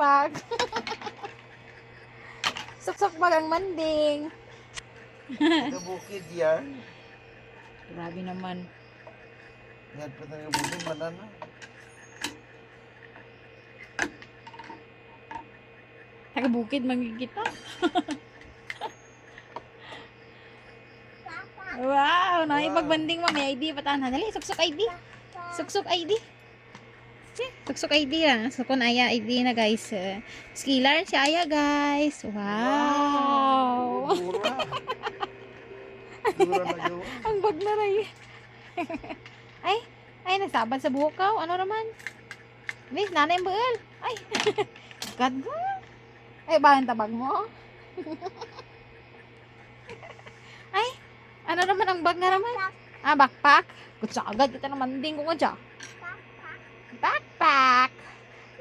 backpack. Suksok bag ang manding. Ito bukid yan. Grabe naman. Yan pa tayo bukid, banana. Taga-bukid magigita. Wow, naipagbanding mo. May ID pa tahan. Dali, suksok ID. Suksok ID. Suksok ID ah. So, kung aya ID na guys. Skiller siya aya guys. Wow. Dura. Dura na gawa. Ang bag na rin. Ay, nasabad sa bukaw. Ano naman? Miss, nanay ang buil. Ay, God ba? Ay, bahan tabag mo? Ay, ano naman ang bag na naman? Ah, backpack? Kutsa agad, kita naman din ko dyan. Backpack.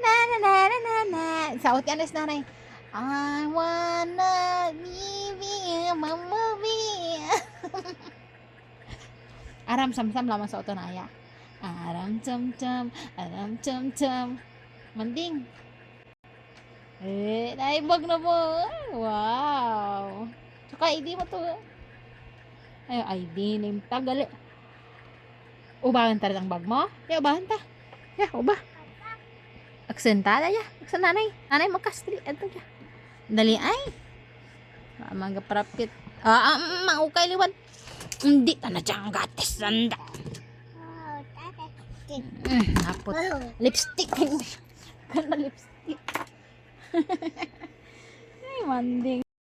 Na na na na na na. Saot yan is nanay. I wanna be mama be. Aram sam-sam lamang sa auto na aya. Aram tam-tam, aram tam-tam. Manding. Naibag na mo. Wow. Saka ID mo to. Ay, ID name tag gali. Ubahan ta ang bag mo? Ya, ubahan ta. Ya, ubah. Aksentada ya. Aksen nanay. Nanay magkastri. Ito ya. Dali ay. Mga parapit. Maukay liwan. Hindi ta na dyan gatis. Sanda. Napot. Lipstick. Ganda lipstick. Ay, manding.